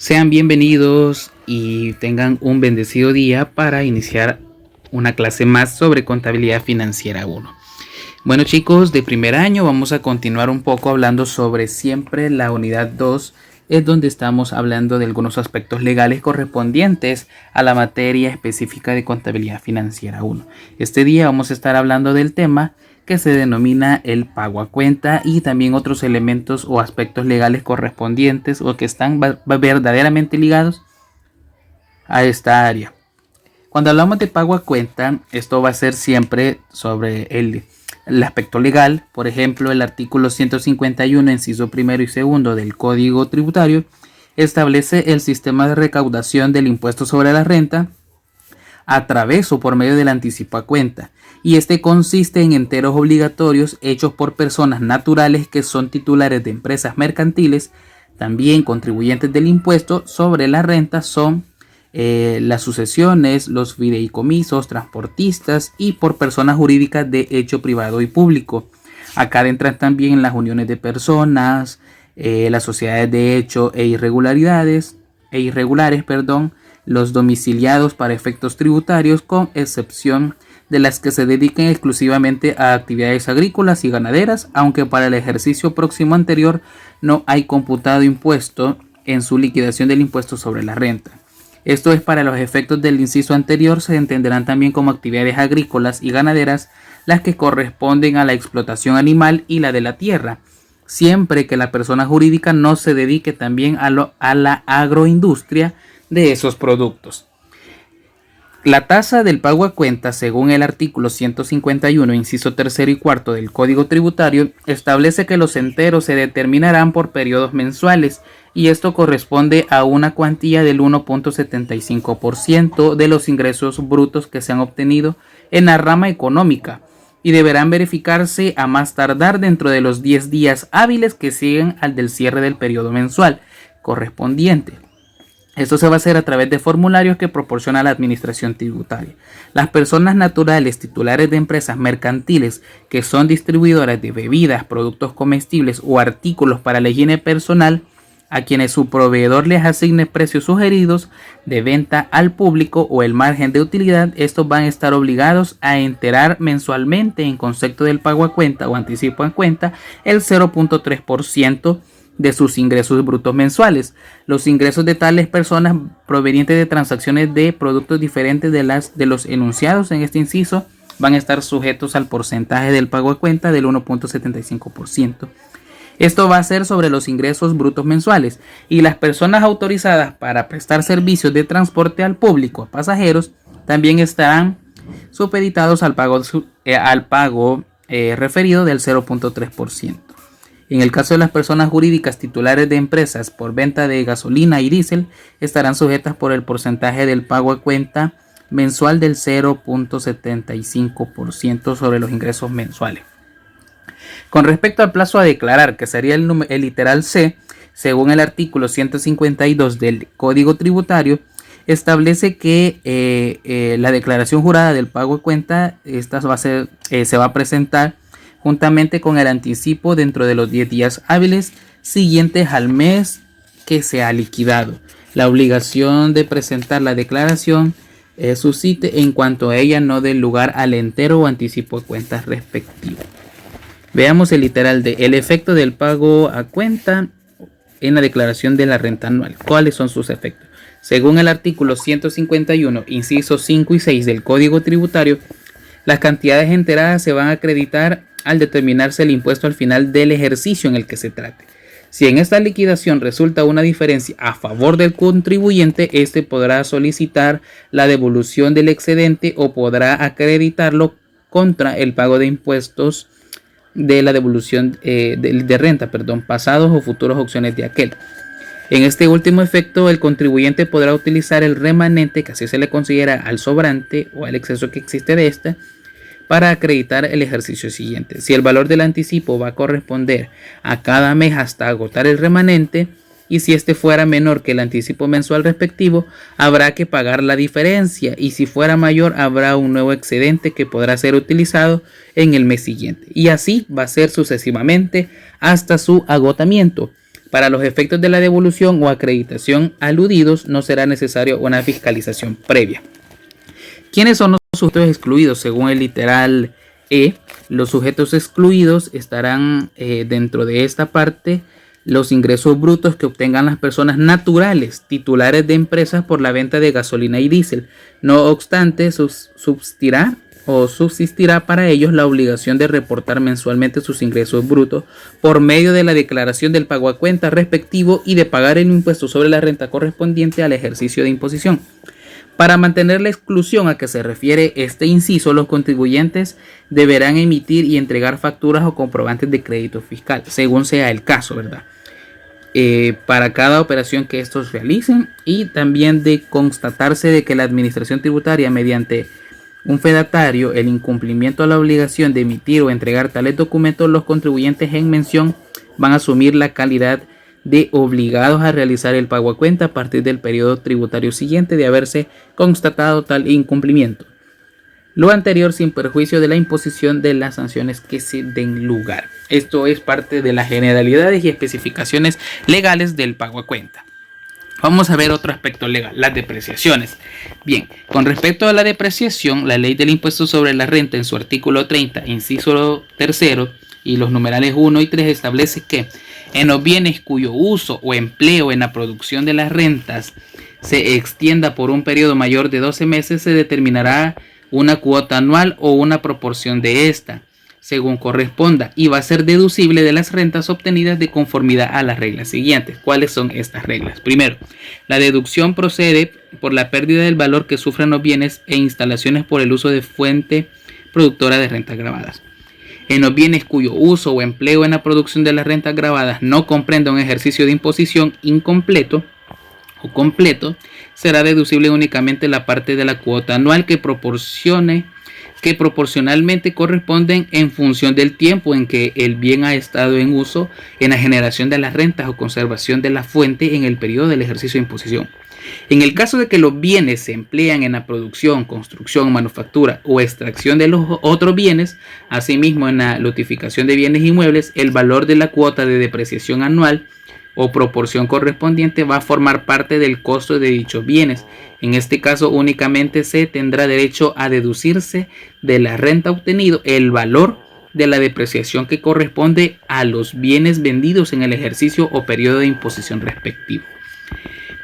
Sean bienvenidos y tengan un bendecido día para iniciar una clase más sobre contabilidad financiera 1. Bueno chicos, de primer año vamos a continuar un poco hablando sobre siempre la unidad 2, es donde estamos hablando de algunos aspectos legales correspondientes a la materia específica de contabilidad financiera 1. Este día vamos a estar hablando del tema que se denomina el pago a cuenta y también otros elementos o aspectos legales correspondientes o que están verdaderamente ligados a esta área. Cuando hablamos de pago a cuenta, esto va a ser siempre sobre el aspecto legal. Por ejemplo, el artículo 151, inciso primero y segundo del Código Tributario establece el sistema de recaudación del impuesto sobre la renta a través o por medio del anticipo a cuenta, y este consiste en enteros obligatorios hechos por personas naturales que son titulares de empresas mercantiles. También contribuyentes del impuesto sobre la renta son las sucesiones, los fideicomisos, transportistas y por personas jurídicas de hecho privado y público. Acá entran también las uniones de personas, las sociedades de hecho irregulares, los domiciliados para efectos tributarios, con excepción de las que se dediquen exclusivamente a actividades agrícolas y ganaderas, aunque para el ejercicio próximo anterior no hay computado impuesto en su liquidación del impuesto sobre la renta. Esto es para los efectos del inciso anterior, se entenderán también como actividades agrícolas y ganaderas las que corresponden a la explotación animal y la de la tierra, siempre que la persona jurídica no se dedique también a la agroindustria de esos productos. La tasa del pago a cuenta, según el artículo 151, inciso tercero y cuarto del Código Tributario, establece que los enteros se determinarán por periodos mensuales y esto corresponde a una cuantía del 1.75% de los ingresos brutos que se han obtenido en la rama económica y deberán verificarse a más tardar dentro de los 10 días hábiles que siguen al del cierre del periodo mensual correspondiente. Esto se va a hacer a través de formularios que proporciona la administración tributaria. Las personas naturales titulares de empresas mercantiles que son distribuidoras de bebidas, productos comestibles o artículos para la higiene personal, a quienes su proveedor les asigne precios sugeridos de venta al público o el margen de utilidad, estos van a estar obligados a enterar mensualmente en concepto del pago a cuenta o anticipo a cuenta el 0.3% de sus ingresos brutos mensuales. Los ingresos de tales personas provenientes de transacciones de productos diferentes de los enunciados en este inciso van a estar sujetos al porcentaje del pago a cuenta del 1.75%. Esto va a ser sobre los ingresos brutos mensuales, y las personas autorizadas para prestar servicios de transporte al público a pasajeros también estarán supeditados al pago referido del 0.3%. En el caso de las personas jurídicas titulares de empresas por venta de gasolina y diésel, estarán sujetas por el porcentaje del pago a cuenta mensual del 0.75% sobre los ingresos mensuales. Con respecto al plazo a declarar, que sería el literal C, según el artículo 152 del Código Tributario, establece que la declaración jurada del pago a cuenta se va a presentar juntamente con el anticipo dentro de los 10 días hábiles siguientes al mes que se ha liquidado. La obligación de presentar la declaración suscite en cuanto a ella no dé lugar al entero o anticipo de cuentas respectivo. Veamos el literal de el efecto del pago a cuenta en la declaración de la renta anual. ¿Cuáles son sus efectos? Según el artículo 151, incisos 5 y 6 del Código Tributario, las cantidades enteradas se van a acreditar al determinarse el impuesto al final del ejercicio en el que se trate. Si en esta liquidación resulta una diferencia a favor del contribuyente, este podrá solicitar la devolución del excedente o podrá acreditarlo contra el pago de impuestos de la devolución de renta, pasados o futuros opciones de aquel. En este último efecto, el contribuyente podrá utilizar el remanente, que así se le considera al sobrante o al exceso que existe de esta, para acreditar el ejercicio siguiente. Si el valor del anticipo va a corresponder a cada mes hasta agotar el remanente, y si este fuera menor que el anticipo mensual respectivo, habrá que pagar la diferencia, y si fuera mayor habrá un nuevo excedente que podrá ser utilizado en el mes siguiente, y así va a ser sucesivamente hasta su agotamiento. Para los efectos de la devolución o acreditación aludidos, no será necesario una fiscalización previa. ¿Quiénes son los sujetos excluidos? Según el literal E, los sujetos excluidos estarán dentro de esta parte los ingresos brutos que obtengan las personas naturales titulares de empresas por la venta de gasolina y diésel. No obstante, subsistirá para ellos la obligación de reportar mensualmente sus ingresos brutos por medio de la declaración del pago a cuenta respectivo y de pagar el impuesto sobre la renta correspondiente al ejercicio de imposición. Para mantener la exclusión a que se refiere este inciso, los contribuyentes deberán emitir y entregar facturas o comprobantes de crédito fiscal, según sea el caso, ¿verdad? Para cada operación que estos realicen, y también de constatarse de que la administración tributaria, mediante un fedatario, el incumplimiento a la obligación de emitir o entregar tales documentos, los contribuyentes en mención van a asumir la calidad de obligados a realizar el pago a cuenta a partir del periodo tributario siguiente de haberse constatado tal incumplimiento. Lo anterior sin perjuicio de la imposición de las sanciones que se den lugar. Esto es parte de las generalidades y especificaciones legales del pago a cuenta. Vamos a ver otro aspecto legal, las depreciaciones. Bien, con respecto a la depreciación, la ley del impuesto sobre la renta en su artículo 30, inciso 3 y los numerales 1 y 3 establece que en los bienes cuyo uso o empleo en la producción de las rentas se extienda por un periodo mayor de 12 meses, se determinará una cuota anual o una proporción de esta, según corresponda, y va a ser deducible de las rentas obtenidas de conformidad a las reglas siguientes. ¿Cuáles son estas reglas? Primero, la deducción procede por la pérdida del valor que sufren los bienes e instalaciones por el uso de fuente productora de rentas gravadas. En los bienes cuyo uso o empleo en la producción de las rentas gravadas no comprenda un ejercicio de imposición incompleto o completo, será deducible únicamente la parte de la cuota anual que proporcionalmente corresponden en función del tiempo en que el bien ha estado en uso en la generación de las rentas o conservación de la fuente en el periodo del ejercicio de imposición. En el caso de que los bienes se emplean en la producción, construcción, manufactura o extracción de los otros bienes, asimismo en la lotificación de bienes inmuebles, el valor de la cuota de depreciación anual o proporción correspondiente va a formar parte del costo de dichos bienes. En este caso únicamente se tendrá derecho a deducirse de la renta obtenido el valor de la depreciación que corresponde a los bienes vendidos en el ejercicio o periodo de imposición respectivo.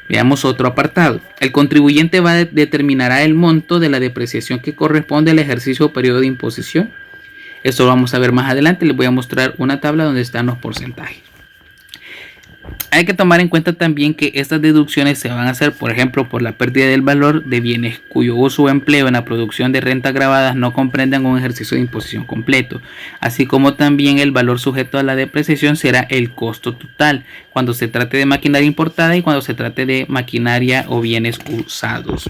Veamos otro apartado. El contribuyente determinará el monto de la depreciación que corresponde al ejercicio o periodo de imposición. Esto lo vamos a ver más adelante. Les voy a mostrar una tabla donde están los porcentajes. Hay que tomar en cuenta también que estas deducciones se van a hacer, por ejemplo, por la pérdida del valor de bienes cuyo uso o empleo en la producción de rentas gravadas no comprendan un ejercicio de imposición completo, así como también el valor sujeto a la depreciación será el costo total cuando se trate de maquinaria importada y cuando se trate de maquinaria o bienes usados.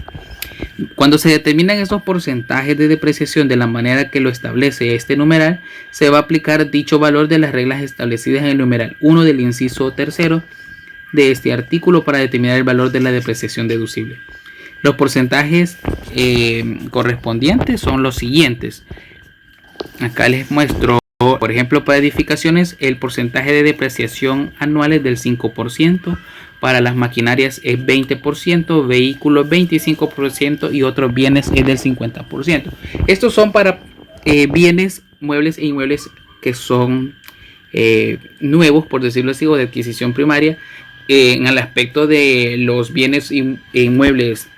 Cuando se determinan estos porcentajes de depreciación de la manera que lo establece este numeral, se va a aplicar dicho valor de las reglas establecidas en el numeral 1 del inciso 3 de este artículo para determinar el valor de la depreciación deducible. Los porcentajes correspondientes son los siguientes. Acá les muestro, por ejemplo, para edificaciones, el porcentaje de depreciación anual es del 5%. Para las maquinarias es 20%, vehículos 25% y otros bienes es del 50%. Estos son para bienes, muebles e inmuebles que son nuevos, por decirlo así, o de adquisición primaria. En el aspecto de los bienes muebles,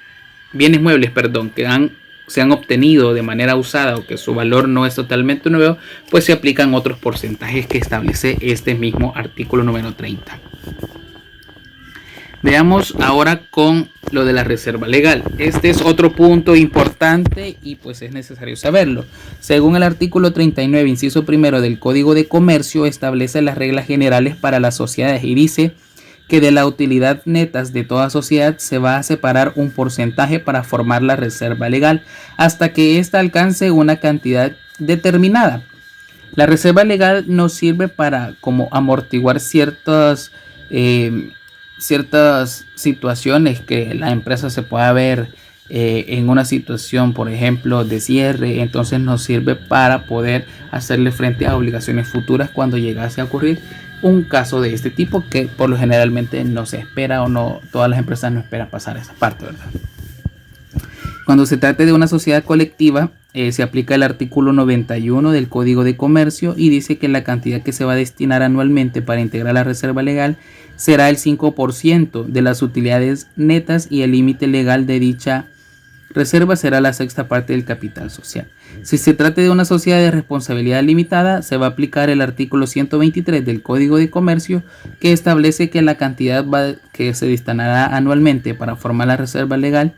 que se han obtenido de manera usada o que su valor no es totalmente nuevo, pues se aplican otros porcentajes que establece este mismo artículo número 30. Veamos ahora con lo de la reserva legal. Este es otro punto importante y pues es necesario saberlo. Según el artículo 39, inciso primero del Código de Comercio, establece las reglas generales para las sociedades y dice que de la utilidad netas de toda sociedad se va a separar un porcentaje para formar la reserva legal hasta que ésta alcance una cantidad determinada. La reserva legal nos sirve para como amortiguar ciertas situaciones que la empresa se pueda ver en una situación, por ejemplo, de cierre. Entonces nos sirve para poder hacerle frente a obligaciones futuras cuando llegase a ocurrir un caso de este tipo que por lo generalmente no se espera o no, todas las empresas no esperan pasar esa parte, ¿verdad? Cuando se trate de una sociedad colectiva, se aplica el artículo 91 del Código de Comercio y dice que la cantidad que se va a destinar anualmente para integrar la reserva legal será el 5% de las utilidades netas y el límite legal de dicha reserva será la sexta parte del capital social. Si se trata de una sociedad de responsabilidad limitada, se va a aplicar el artículo 123 del Código de Comercio, que establece que la cantidad que se destinará anualmente para formar la reserva legal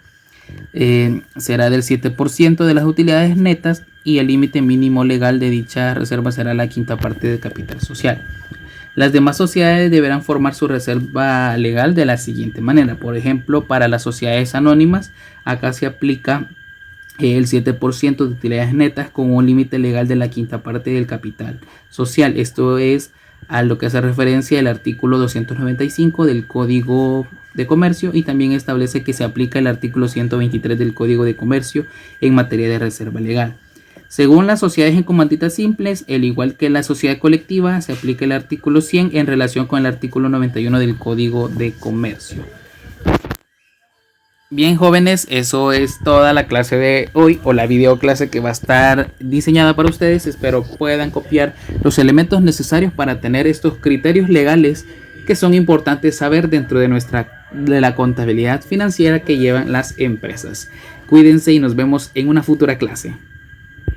será del 7% de las utilidades netas y el límite mínimo legal de dicha reserva será la quinta parte del capital social. Las demás sociedades deberán formar su reserva legal de la siguiente manera. Por ejemplo, para las sociedades anónimas, acá se aplica el 7% de utilidades netas con un límite legal de la quinta parte del capital social. Esto es a lo que hace referencia el artículo 295 del Código de Comercio y también establece que se aplica el artículo 123 del Código de Comercio en materia de reserva legal. Según las sociedades en comanditas simples, al igual que la sociedad colectiva, se aplica el artículo 100 en relación con el artículo 91 del Código de Comercio. Bien, jóvenes, eso es toda la clase de hoy o la videoclase que va a estar diseñada para ustedes. Espero puedan copiar los elementos necesarios para tener estos criterios legales que son importantes saber dentro de la contabilidad financiera que llevan las empresas. Cuídense y nos vemos en una futura clase.